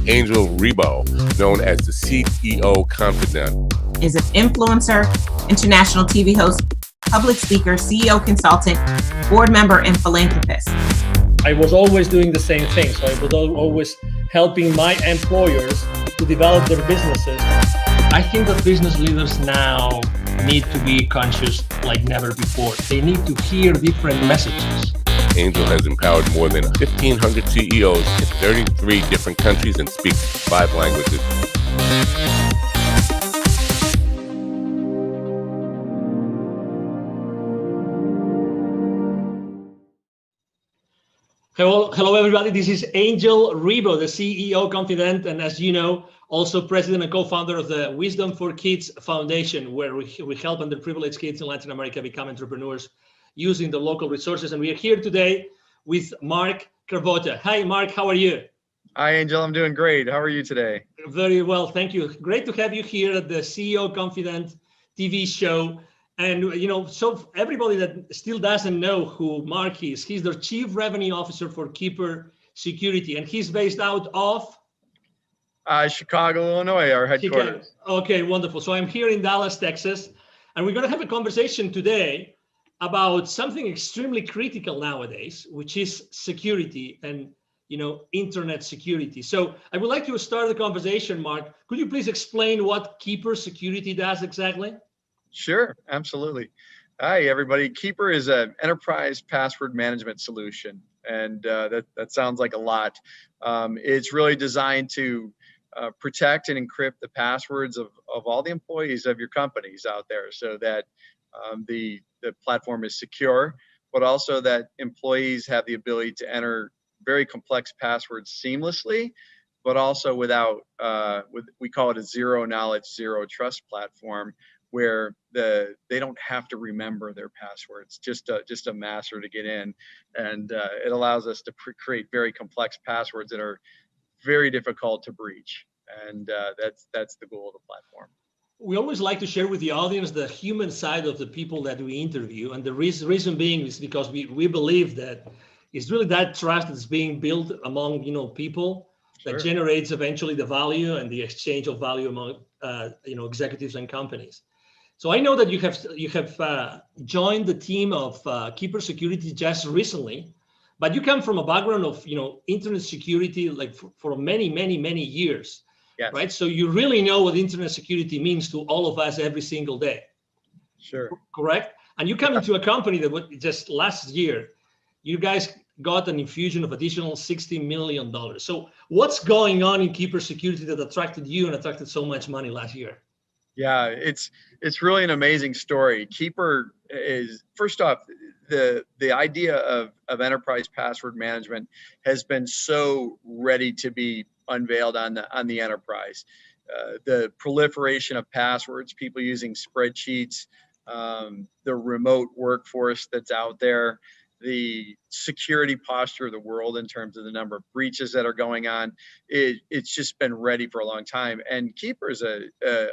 Angel Rebo, known as the CEO Confidant, is an influencer, international TV host, public speaker, CEO consultant, board member, and philanthropist. I was always doing the same thing. So I was always helping my employers to develop their businesses. I think that business leaders now need to be conscious like never before. They need to hear different messages. Angel has empowered more than 1,500 CEOs in 33 different countries and speaks 5 languages. Hello, everybody. This is Angel Rebo, the CEO Confidant, and as you know, also president and co-founder of the Wisdom for Kids Foundation, where we help underprivileged kids in Latin America become entrepreneurs using the local resources. And we are here today with Mark Cravotta. Hi, Mark. How are you? Hi, Angel. I'm doing great. How are you today? Very well. Thank you. Great to have you here at the CEO Confidant TV show. And, you know, so everybody that still doesn't know who Mark is, he's the Chief Revenue Officer for Keeper Security, and he's based out of? Chicago, Illinois, our headquarters. Chicago. Okay, wonderful. So I'm here in Dallas, Texas, and we're going to have a conversation today about something extremely critical nowadays, which is security and, you know, internet security. So I would like to start the conversation, Mark. Could you please explain what Keeper Security does exactly? Sure, absolutely. Hi, everybody. Keeper is an enterprise password management solution, and that sounds like a lot. It's really designed to protect and encrypt the passwords of all the employees of your companies out there, so that the platform is secure, but also that employees have the ability to enter very complex passwords seamlessly, but also without, we call it a zero knowledge, zero trust platform, where they don't have to remember their passwords, just a master to get in, and it allows us to create very complex passwords that are very difficult to breach, and that's the goal of the platform. We always like to share with the audience the human side of the people that we interview, and the reason being is because we believe that it's really that trust that's being built among people that Sure. generates eventually the value and the exchange of value among executives and companies. So I know that you have joined the team of Keeper Security just recently, but you come from a background of internet security like for many years, Yes. right? So you really know what internet security means to all of us every single day. Sure. Correct? And you come into a company that just last year, you guys got an infusion of additional $60 million. So what's going on in Keeper Security that attracted you and attracted so much money last year? Yeah, it's really an amazing story. Keeper is, first off, the idea of enterprise password management has been so ready to be unveiled on the enterprise. The proliferation of passwords, people using spreadsheets, the remote workforce that's out there, the security posture of the world in terms of the number of breaches that are going on, it's just been ready for a long time. And Keeper is a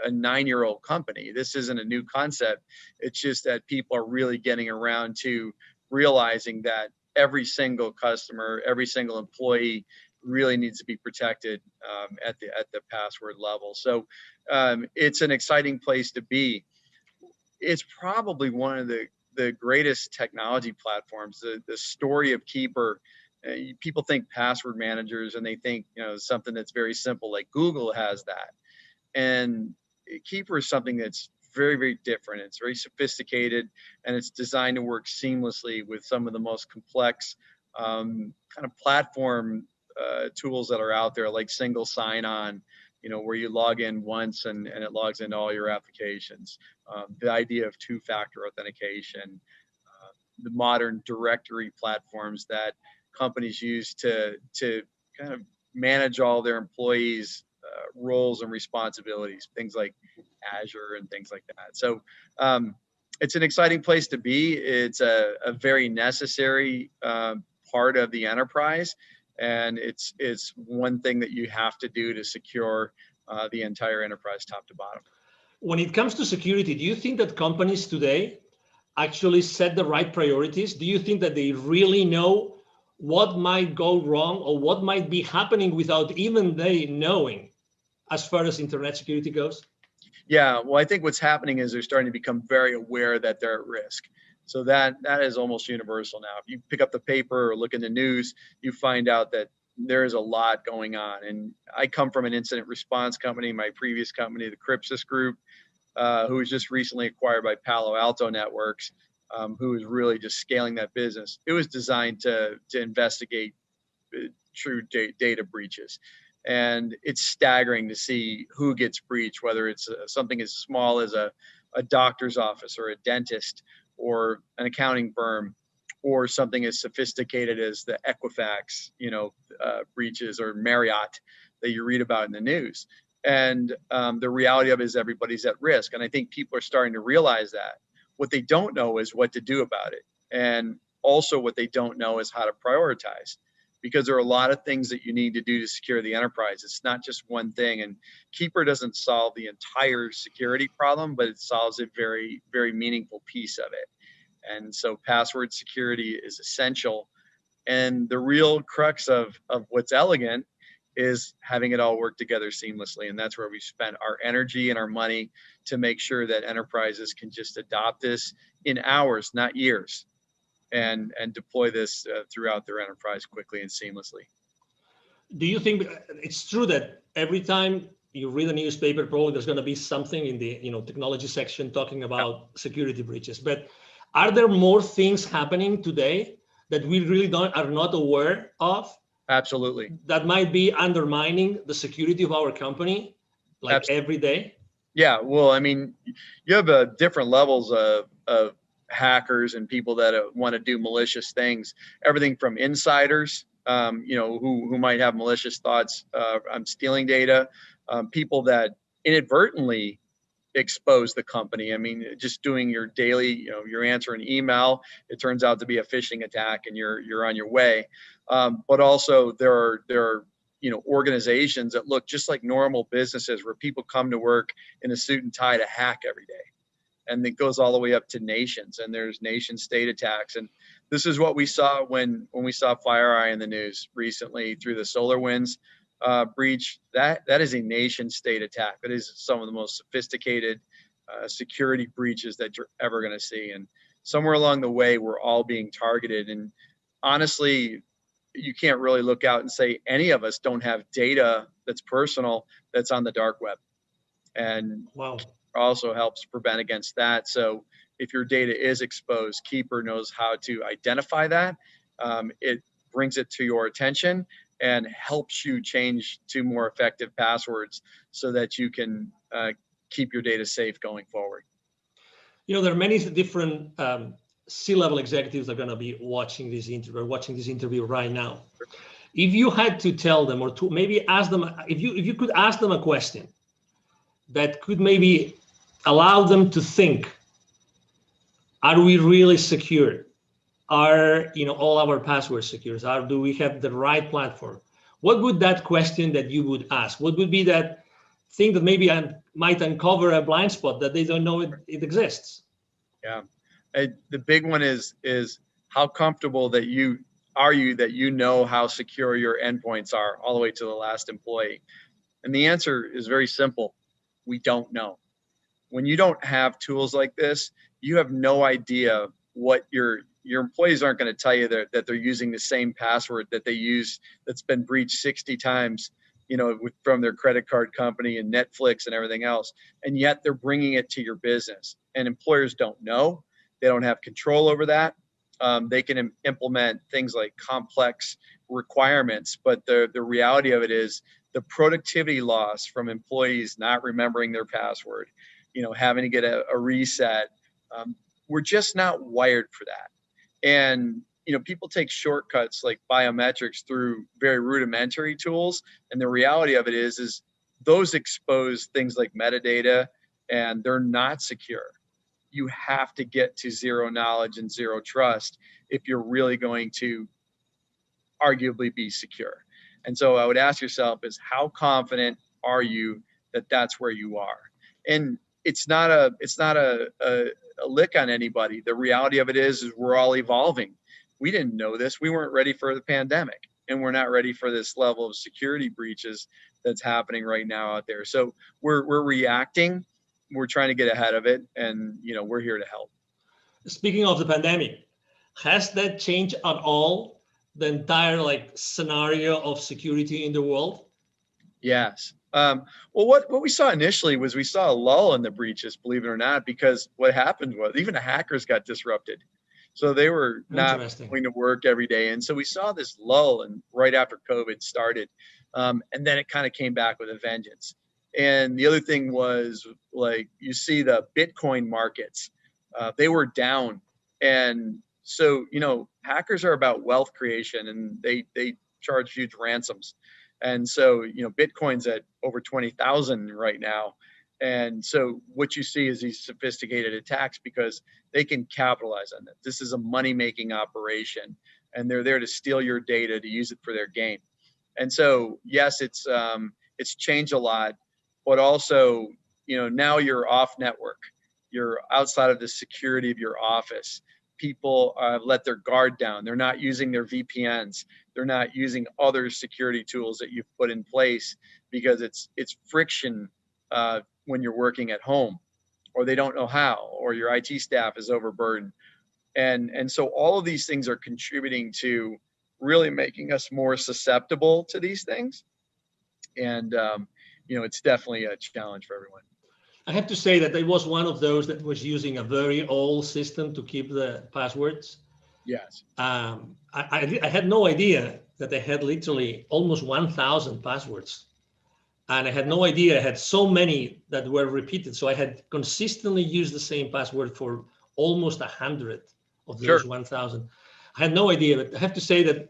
9-year-old company. This isn't a new concept. It's just that people are really getting around to realizing that every single customer, every single employee really needs to be protected at the password level. So it's an exciting place to be. It's probably one of the greatest technology platforms. The story of Keeper, people think password managers and they think something that's very simple, like Google has that, and Keeper is something that's very different. It's very sophisticated, and it's designed to work seamlessly with some of the most complex kind of platform tools that are out there, like single sign-on, where you log in once and it logs into all your applications. The idea of two-factor authentication, the modern directory platforms that companies use to kind of manage all their employees' roles and responsibilities, things like Azure and things like that. So it's an exciting place to be. It's a very necessary part of the enterprise. And it's one thing that you have to do to secure the entire enterprise top to bottom. When it comes to security, do you think that companies today actually set the right priorities? Do you think that they really know what might go wrong or what might be happening without even they knowing as far as internet security goes? Yeah, well, I think what's happening is they're starting to become very aware that they're at risk. So that is almost universal now. If you pick up the paper or look in the news, you find out that there is a lot going on. And I come from an incident response company, my previous company, the Crypsis Group, who was just recently acquired by Palo Alto Networks, who is really just scaling that business. It was designed to investigate true data breaches. And it's staggering to see who gets breached, whether it's something as small as a doctor's office or a dentist or an accounting firm, or something as sophisticated as the Equifax, breaches, or Marriott that you read about in the news. And the reality of it is everybody's at risk. And I think people are starting to realize that. What they don't know is what to do about it. And also what they don't know is how to prioritize, because there are a lot of things that you need to do to secure the enterprise. It's not just one thing. And Keeper doesn't solve the entire security problem, but it solves a very, very meaningful piece of it. And so password security is essential. And the real crux of what's elegant is having it all work together seamlessly. And that's where we spent our energy and our money to make sure that enterprises can just adopt this in hours, not years, and deploy this throughout their enterprise quickly and seamlessly. Do you think it's true that every time you read a newspaper, probably there's going to be something in the technology section talking about security breaches? But are there more things happening today that we really are not aware of? Absolutely. That might be undermining the security of our company, like Absolutely. every day? Yeah, well, I mean, you have different levels of hackers and people that want to do malicious things. Everything from insiders, who might have malicious thoughts on stealing data, people that inadvertently expose the company. I mean, just doing your daily, you're answering email, it turns out to be a phishing attack, and you're on your way. But also there are organizations that look just like normal businesses, where people come to work in a suit and tie to hack every day. And it goes all the way up to nations, and there's nation state attacks. And this is what we saw when we saw FireEye in the news recently through the SolarWinds breach. That is a nation state attack. That is some of the most sophisticated security breaches that you're ever going to see. And somewhere along the way, we're all being targeted. And honestly, you can't really look out and say any of us don't have data that's personal that's on the dark web. And wow, also helps prevent against that. So if your data is exposed, Keeper knows how to identify that. It brings it to your attention and helps you change to more effective passwords so that you can keep your data safe going forward. There are many different C-level executives that are going to be watching this interview right now. If you had to tell them, or to maybe ask them, if you could ask them a question that could maybe allow them to think, are we really secure? Are all our passwords secure? Do we have the right platform? What would that question that you would ask? What would be that thing that maybe might uncover a blind spot that they don't know it exists? Yeah, the big one is how comfortable that you know how secure your endpoints are all the way to the last employee. And the answer is very simple. We don't know. When you don't have tools like this, you have no idea what your employees aren't going to tell you that they're using the same password that they use that's been breached 60 times, from their credit card company and Netflix and everything else. And yet they're bringing it to your business, and employers don't know. They don't have control over that. They can implement things like complex requirements, but the reality of it is the productivity loss from employees not remembering their password, having to get a reset. We're just not wired for that. And, people take shortcuts like biometrics through very rudimentary tools. And the reality of it is those expose things like metadata, and they're not secure. You have to get to zero knowledge and zero trust if you're really going to arguably be secure. And so I would ask yourself is, how confident are you that that's where you are? And it's not a lick on anybody. The reality of it is we're all evolving. we didn't know this. We weren't ready for the pandemic, and we're not ready for this level of security breaches that's happening right now out there. So we're reacting. We're trying to get ahead of it, and we're here to help. Speaking of the pandemic, has that changed at all the entire scenario of security in the world? Yes. Well, what we saw initially was we saw a lull in the breaches, believe it or not, because what happened was even the hackers got disrupted. So they were not going to work every day. And so we saw this lull and right after COVID started. And then it kind of came back with a vengeance. And the other thing was you see the Bitcoin markets, they were down. And so, hackers are about wealth creation, and they charge huge ransoms. And so, Bitcoin's at over 20,000 right now. And so what you see is these sophisticated attacks because they can capitalize on it. This is a money-making operation, and they're there to steal your data to use it for their gain. And so, yes, it's changed a lot, but also, now you're off network. You're outside of the security of your office. People let their guard down. They're not using their VPNs. They're not using other security tools that you've put in place because it's friction when you're working at home, or they don't know how, or your IT staff is overburdened. And so all of these things are contributing to really making us more susceptible to these things. And, it's definitely a challenge for everyone. I have to say that I was one of those that was using a very old system to keep the passwords. Yes. I had no idea that I had literally almost 1,000 passwords. And I had no idea I had so many that were repeated. So I had consistently used the same password for almost 100 of those 1,000. I had no idea, but I have to say that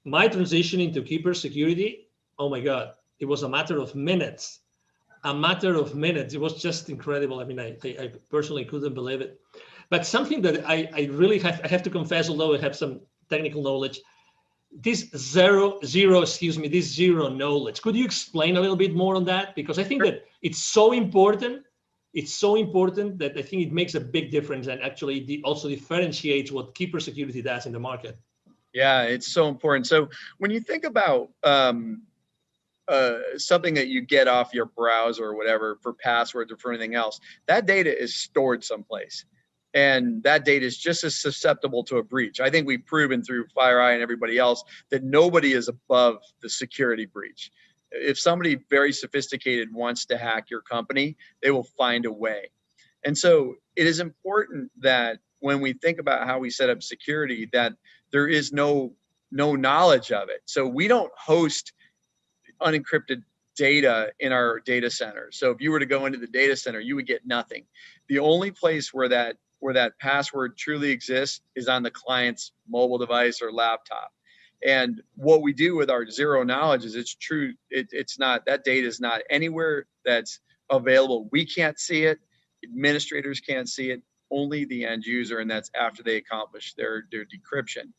my transition into Keeper security, oh my God, it was a matter of minutes. It was just incredible. I mean, I personally couldn't believe it. But something that I really have to confess, although I have some technical knowledge, this zero knowledge. Could you explain a little bit more on that? Because I think that it's so important. It's so important that I think it makes a big difference and actually also differentiates what Keeper security does in the market. Yeah, it's so important. So when you think about something that you get off your browser or whatever for passwords or for anything else, that data is stored someplace. And that data is just as susceptible to a breach. I think we've proven through FireEye and everybody else that nobody is above the security breach. If somebody very sophisticated wants to hack your company, they will find a way. And so it is important that when we think about how we set up security, that there is no knowledge of it. So we don't host unencrypted data in our data center. So if you were to go into the data center, you would get nothing. The only place where that password truly exists is on the client's mobile device or laptop. And what we do with our zero knowledge is it's true. It's not, that data is not anywhere that's available. We can't see it. Administrators can't see it. Only the end user, and that's after they accomplish their decryption.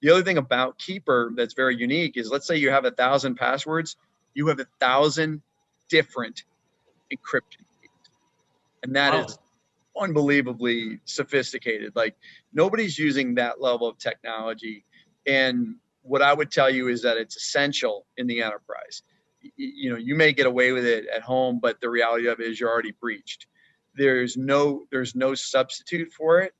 The other thing about Keeper that's very unique is, let's say you have 1,000 passwords, you have 1,000 different encryption keys. And that is unbelievably sophisticated. Like, nobody's using that level of technology. And what I would tell you is that it's essential in the enterprise. You may get away with it at home, but the reality of it is you're already breached. There's no substitute for it.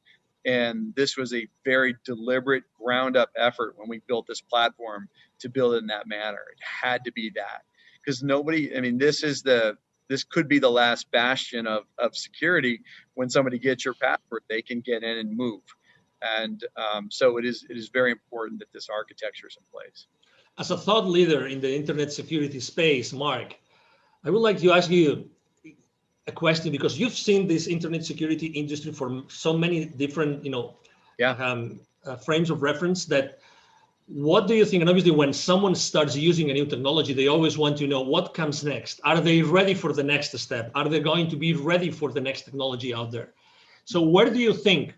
And this was a very deliberate ground up effort when we built this platform to build it in that manner. It had to be that, because this could be the last bastion of security. When somebody gets your password, they can get in and move. And so it is very important that this architecture is in place. As a thought leader in the internet security space, Mark, I would like to ask you a question, because you've seen this internet security industry for so many different, frames of reference. That, what do you think? And obviously, when someone starts using a new technology, they always want to know what comes next. Are they ready for the next step? Are they going to be ready for the next technology out there? So where do you think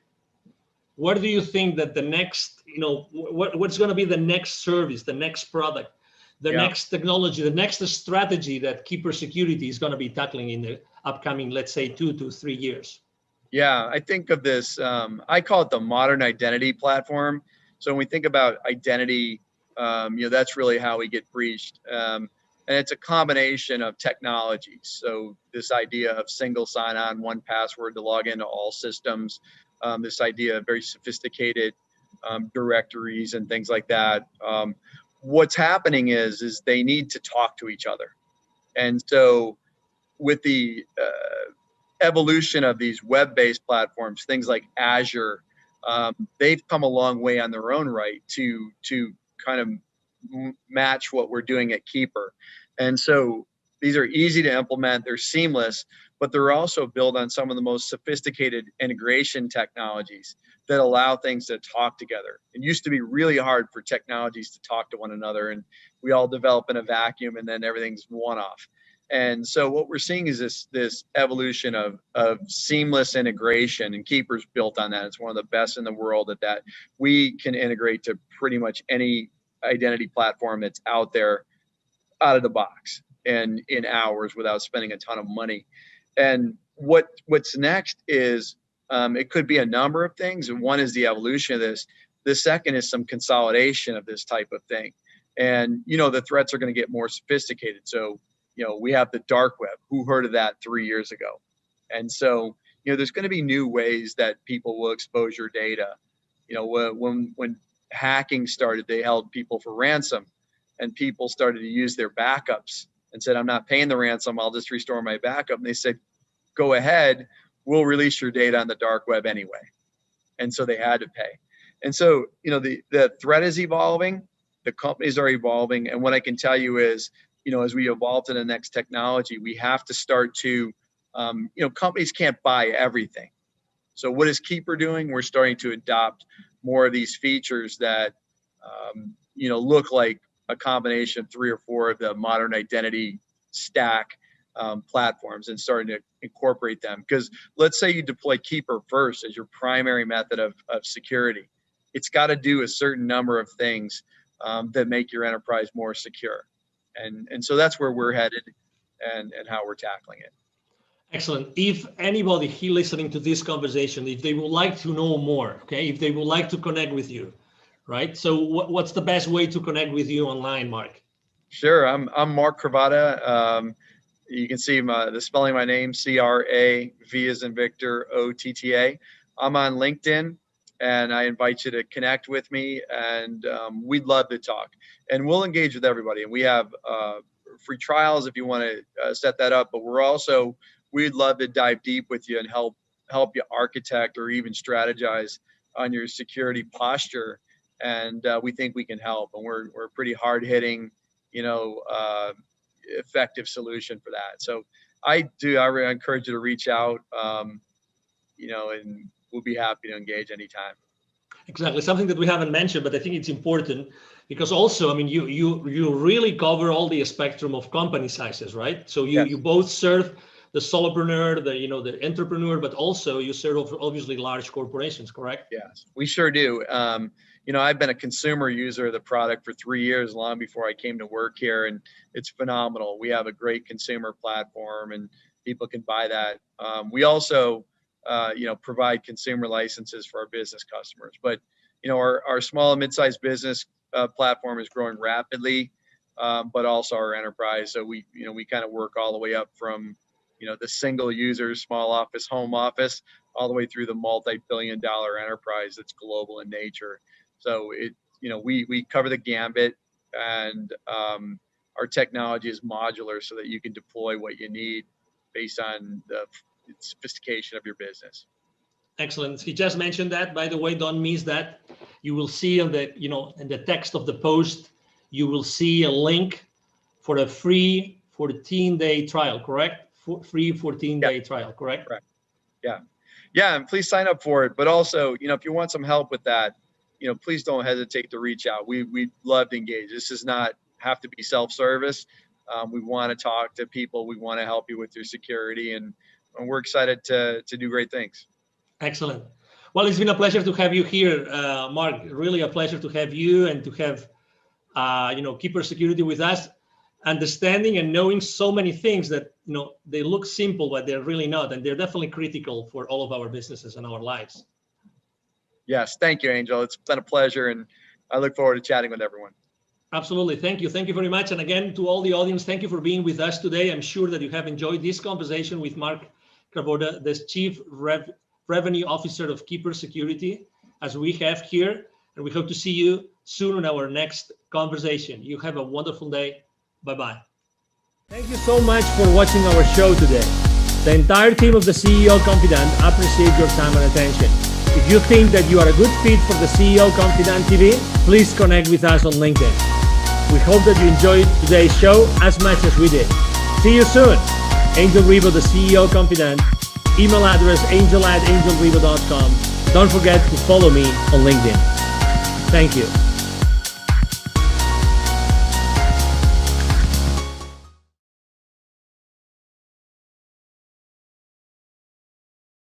that the next, what's going to be the next service, the next product, the next technology, the next strategy that Keeper Security is going to be tackling in the upcoming, let's say, 2 to 3 years? Yeah, I think of this, I call it the modern identity platform. So when we think about identity, that's really how we get breached. And it's a combination of technologies. So this idea of single sign-on, one password to log into all systems, this idea of very sophisticated directories and things like that. What's happening is they need to talk to each other. And so with the evolution of these web-based platforms, things like Azure, they've come a long way on their own right to kind of match what we're doing at Keeper. And so these are easy to implement, they're seamless, but they're also built on some of the most sophisticated integration technologies that allow things to talk together. It used to be really hard for technologies to talk to one another, and we all develop in a vacuum and then everything's one-off. And so what we're seeing is this evolution of seamless integration, and Keeper's built on that. It's one of the best in the world at that. We can integrate to pretty much any identity platform that's out there out of the box and in hours without spending a ton of money. And what's next is it could be a number of things. And one is the evolution of this. The second is some consolidation of this type of thing. And, the threats are going to get more sophisticated. So, we have the dark web. Who heard of that 3 years ago? And so, there's going to be new ways that people will expose your data. When hacking started, they held people for ransom, and people started to use their backups and said, I'm not paying the ransom, I'll just restore my backup. And they said, go ahead, we'll release your data on the dark web anyway. And so they had to pay. And so, the threat is evolving, the companies are evolving. And what I can tell you is, as we evolve to the next technology, we have to start to, companies can't buy everything. So what is Keeper doing? We're starting to adopt more of these features that, look like a combination of 3 or 4 of the modern identity stack platforms, and starting to incorporate them. Because let's say you deploy Keeper first as your primary method of security. It's got to do a certain number of things that make your enterprise more secure. And so that's where we're headed and how we're tackling it. Excellent. If anybody here listening to this conversation, if they would like to know more, okay, if they would like to connect with you, right? So what's the best way to connect with you online, Mark? Sure. I'm Mark Cravotta. You can see the spelling of my name, C-R-A-V as in Victor, O-T-T-A. I'm on LinkedIn, and I invite you to connect with me, and we'd love to talk. And we'll engage with everybody. And we have free trials if you want to set that up. But we'd love to dive deep with you and help you architect or even strategize on your security posture. And we think we can help. And we're a pretty hard-hitting, effective solution for that. So I really encourage you to reach out, and we'll be happy to engage anytime. Exactly. Something that we haven't mentioned, but I think it's important because also, I mean, you really cover all the spectrum of company sizes, right? So you, Yes. You both serve the solopreneur, the entrepreneur, but also you serve obviously large corporations, correct? Yes, we sure do. I've been a consumer user of the product for 3 years, long before I came to work here, and it's phenomenal. We have a great consumer platform, and people can buy that. We also, provide consumer licenses for our business customers. But, our small and mid-sized business platform is growing rapidly, but also our enterprise. So we kind of work all the way up from, the single user, small office, home office, all the way through the multi-billion-dollar enterprise that's global in nature. So we cover the gambit, and our technology is modular so that you can deploy what you need based on the sophistication of your business. Excellent. He just mentioned that, by the way, don't miss that. You will see in the text of the post, you will see a link for a free 14-day trial, correct? Free 14-day trial, correct? Correct. Yeah, and please sign up for it. But also, if you want some help with that, please don't hesitate to reach out. We'd love to engage. This does not have to be self-service. We want to talk to people. We want to help you with your security, and we're excited to do great things. Excellent. Well, it's been a pleasure to have you here, Mark. Really a pleasure to have you and to have, Keeper Security with us. understanding and knowing so many things that, they look simple, but they're really not. And they're definitely critical for all of our businesses and our lives. Yes. Thank you, Angel. It's been a pleasure. And I look forward to chatting with everyone. Absolutely. Thank you. Thank you very much. And again, to all the audience, thank you for being with us today. I'm sure that you have enjoyed this conversation with Mark Cravotta, the Chief Revenue Officer of Keeper Security, as we have here. And we hope to see you soon in our next conversation. You have a wonderful day. Bye-bye. Thank you so much for watching our show today. The entire team of the CEO Confidant appreciate your time and attention. If you think that you are a good fit for the CEO Confidant TV, please connect with us on LinkedIn. We hope that you enjoyed today's show as much as we did. See you soon. Angel Ribo, the CEO Confidant. Email address angel@angelribo.com. Don't forget to follow me on LinkedIn. Thank you.